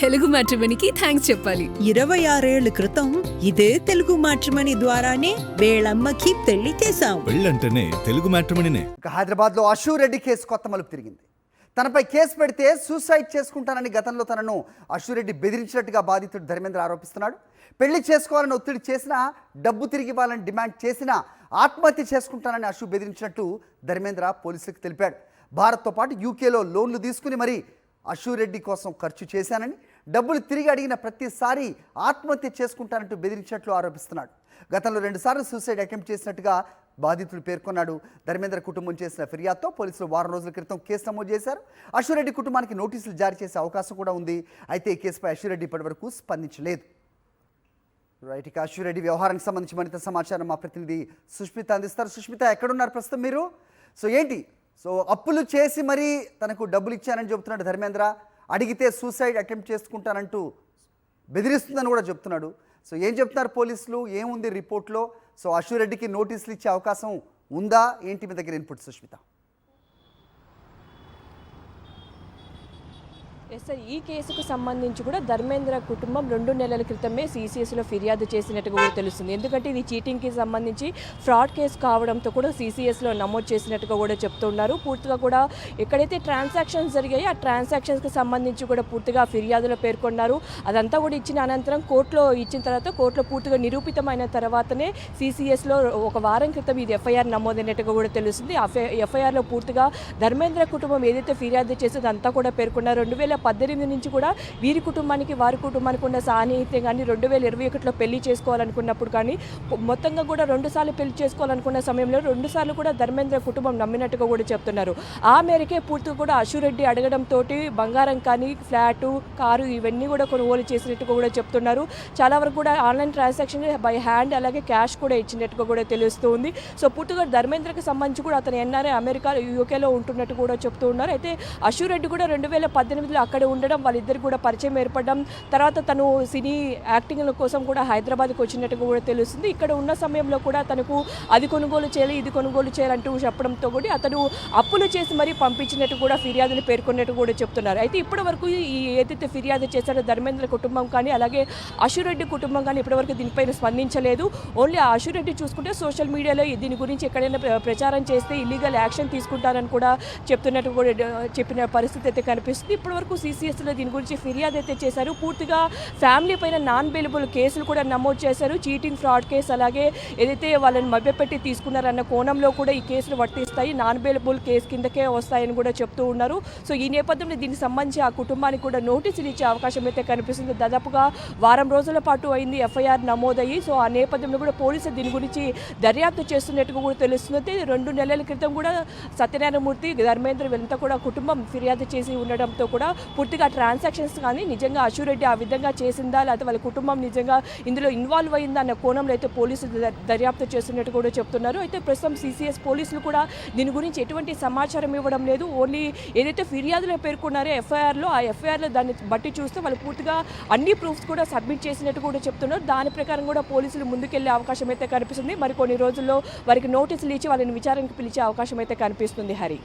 Telugu మ్యాట్రిమోనీకి thanks చెప్పాలి. 26 ఏళ్ల క్రితం ఇదే తెలుగు మ్యాట్రిమోనీ ద్వారానే వేళమ్మకి పెళ్లి చేశాం. పెళ్ళంటేనే తెలుగు మ్యాట్రిమోనీనే. హైదరాబాద్లో అశూ రెడ్డి కేసు కొత్త మలుపు తిరిగింది. తనపై కేసు పెడితే సూసైడ్ చేసుకుంటానని గతంలో తనను అశూ రెడ్డి బెదిరించినట్టుగా బాధితుడు ధర్మేంద్ర ఆరోపిస్తున్నాడు. పెళ్లి చేసుకోవాలని ఒత్తిడి చేసినా, డబ్బు తిరిగి ఇవ్వాలని డిమాండ్ చేసినా ఆత్మహత్య చేసుకుంటానని అశూ బెదిరించినట్టు ధర్మేంద్ర పోలీసులకు తెలిపాడు. భారత్తో పాటు యూకేలో లోన్లు తీసుకుని మరీ అశూ రెడ్డి కోసం ఖర్చు చేశానని, డబ్బులు తిరిగి అడిగిన ప్రతిసారి ఆత్మహత్య చేసుకుంటానంటూ బెదిరించినట్లు ఆరోపిస్తున్నాడు. గతంలో 2 సార్లు సూసైడ్ అటెంప్ట్ చేసినట్టుగా బాధితుడు పేర్కొన్నాడు. ధర్మేంద్ర కుటుంబం చేసిన ఫిర్యాదుతో పోలీసులు వారం రోజుల క్రితం కేసు నమోదు చేశారు. అశూ రెడ్డి కుటుంబానికి నోటీసులు జారీ చేసే అవకాశం కూడా ఉంది. అయితే ఈ కేసుపై అశూ రెడ్డి ఇప్పటివరకు స్పందించలేదు. రైట్, ఇక అశూ రెడ్డి వ్యవహారానికి సంబంధించి మరింత సమాచారం మా ప్రతినిధి సుష్మిత అందిస్తారు. సుష్మిత, ఎక్కడున్నారు ప్రస్తుతం మీరు? ఏంటి అప్పులు చేసి మరీ తనకు డబ్బులు ఇచ్చానని చెబుతున్నాడు ధర్మేంద్ర. అడిగితే సూసైడ్ అటెంప్ట్ చేసుకుంటానంటూ బెదిరిస్తుందని కూడా చెప్తున్నాడు. ఏం చెప్తున్నారు పోలీసులు? ఏముంది రిపోర్ట్లో? అశూ రెడ్డికి నోటీసులు ఇచ్చే అవకాశం ఉందా? ఏంటి మీ దగ్గర ఇన్పుట్ సుష్మిత? సార్, ఈ కేసుకు సంబంధించి కూడా ధర్మేంద్ర కుటుంబం 2 నెలల క్రితమే సీసీఎస్లో ఫిర్యాదు చేసినట్టుగా కూడా తెలుస్తుంది. ఎందుకంటే ఇది చీటింగ్కి సంబంధించి ఫ్రాడ్ కేసు కావడంతో కూడా సీసీఎస్లో నమోదు చేసినట్టుగా కూడా చెప్తున్నారు. పూర్తిగా కూడా ఎక్కడైతే ట్రాన్సాక్షన్స్ జరిగాయో ఆ ట్రాన్సాక్షన్స్కి సంబంధించి కూడా పూర్తిగా ఫిర్యాదులో పేర్కొన్నారు. అదంతా కూడా ఇచ్చిన అనంతరం కోర్టులో ఇచ్చిన తర్వాత కోర్టులో పూర్తిగా నిరూపితమైన తర్వాతనే సీసీఎస్లో ఒక వారం క్రితం ఇది ఎఫ్ఐఆర్ నమోదైనట్టుగా కూడా తెలుస్తుంది. ఎఫ్ఐఆర్లో పూర్తిగా ధర్మేంద్ర కుటుంబం ఏదైతే ఫిర్యాదు చేసేదో అంతా కూడా పేర్కొన్నారు. 2018 నుంచి కూడా వీరి కుటుంబానికి వారి కుటుంబానికి ఉన్న సాన్నిహిత్యం కానీ 2021లో పెళ్లి చేసుకోవాలనుకున్నప్పుడు కానీ మొత్తంగా కూడా 2 సార్లు పెళ్లి చేసుకోవాలనుకున్న సమయంలో 2 సార్లు కూడా ధర్మేంద్ర కుటుంబం నమ్మినట్టుగా కూడా చెప్తున్నారు. ఆ మేరకే పూర్తిగా కూడా అశూ రెడ్డి అడగడంతో బంగారం కానీ ఫ్లాటు, కారు ఇవన్నీ కూడా కొనుగోలు చేసినట్టుగా కూడా చెప్తున్నారు. చాలా వరకు కూడా ఆన్లైన్ ట్రాన్సాక్షన్ బై హ్యాండ్ అలాగే క్యాష్ కూడా ఇచ్చినట్టుగా కూడా తెలుస్తుంది. పూర్తిగా ధర్మేంద్రకి సంబంధించి కూడా అతను ఎన్ఆర్ఐ అమెరికా యూకేలో ఉంటున్నట్టు కూడా చెప్తూ ఉన్నారు. అయితే అశూ రెడ్డి కూడా 2018లో అక్కడ ఉండడం, వాళ్ళిద్దరు కూడా పరిచయం ఏర్పడడం, తర్వాత తను సినీ యాక్టింగ్ కోసం కూడా హైదరాబాద్కి వచ్చినట్టుగా కూడా తెలుస్తుంది. ఇక్కడ ఉన్న సమయంలో కూడా తనకు అది కొనుగోలు చేయాలి, ఇది కొనుగోలు చేయాలంటూ చెప్పడంతో కూడా అతను అప్పులు చేసి మరీ పంపించినట్టు కూడా ఫిర్యాదులు పేర్కొన్నట్టు కూడా చెప్తున్నారు. అయితే ఇప్పటి వరకు ఈ ఏదైతే ఫిర్యాదు చేశారో ధర్మేంద్ర కుటుంబం కానీ అలాగే అశూ రెడ్డి కుటుంబం కానీ ఇప్పటివరకు దీనిపైన స్పందించలేదు. ఓన్లీ ఆ అశూ రెడ్డి చూసుకుంటే సోషల్ మీడియాలో దీని గురించి ఎక్కడైనా ప్రచారం చేస్తే ఇల్లీగల్ యాక్షన్ తీసుకుంటారని కూడా చెప్తున్నట్టు కూడా చెప్పిన పరిస్థితి అయితే కనిపిస్తుంది. ఇప్పటివరకు సీసీఎస్లో దీని గురించి ఫిర్యాదు అయితే చేశారు. పూర్తిగా ఫ్యామిలీ పైన నాన్ బెయిలబుల్ కేసులు కూడా నమోదు చేశారు. చీటింగ్, ఫ్రాడ్ కేసు అలాగే ఏదైతే వాళ్ళని మభ్యపెట్టి తీసుకున్నారన్న కోణంలో కూడా ఈ కేసులు వర్తిస్తాయి, నాన్ బెయిలబుల్ కేసు కిందకే వస్తాయని కూడా చెప్తూ ఉన్నారు. ఈ నేపథ్యంలో దీనికి సంబంధించి ఆ కుటుంబానికి కూడా నోటీసులు ఇచ్చే అవకాశం అయితే కనిపిస్తుంది. దాదాపుగా వారం రోజుల పాటు అయింది ఎఫ్ఐఆర్ నమోదయ్యి. ఆ నేపథ్యంలో కూడా పోలీసులు దీని గురించి దర్యాప్తు చేస్తున్నట్టుగా కూడా తెలుస్తుంది. 2 నెలల క్రితం కూడా సత్యనారాయణమూర్తి, ధర్మేంద్ర వీళ్ళంతా కూడా కుటుంబం ఫిర్యాదు చేసి ఉండడంతో కూడా పూర్తిగా ట్రాన్సాక్షన్స్ కానీ నిజంగా అశూ రెడ్డి ఆ విధంగా చేసిందా లేకపోతే వాళ్ళ కుటుంబం నిజంగా ఇందులో ఇన్వాల్వ్ అయిందా అన్న కోణంలో అయితే పోలీసులు దర్యాప్తు చేస్తున్నట్టు కూడా చెప్తున్నారు. అయితే ప్రస్తుతం సీసీఎస్ పోలీసులు కూడా దీని గురించి ఎటువంటి సమాచారం ఇవ్వడం లేదు. ఓన్లీ ఏదైతే ఫిర్యాదులో పేర్కొన్నారో ఎఫ్ఐఆర్లో ఆ ఎఫ్ఐఆర్లో దాన్ని బట్టి చూస్తే వాళ్ళు పూర్తిగా అన్ని ప్రూఫ్స్ కూడా సబ్మిట్ చేసినట్టు కూడా చెప్తున్నారు. దాని ప్రకారం కూడా పోలీసులు ముందుకెళ్లే అవకాశం అయితే కనిపిస్తుంది. మరి కొన్ని రోజుల్లో వారికి నోటీసులు ఇచ్చి వాళ్ళని విచారణకు పిలిచే అవకాశం అయితే కనిపిస్తుంది. హరి.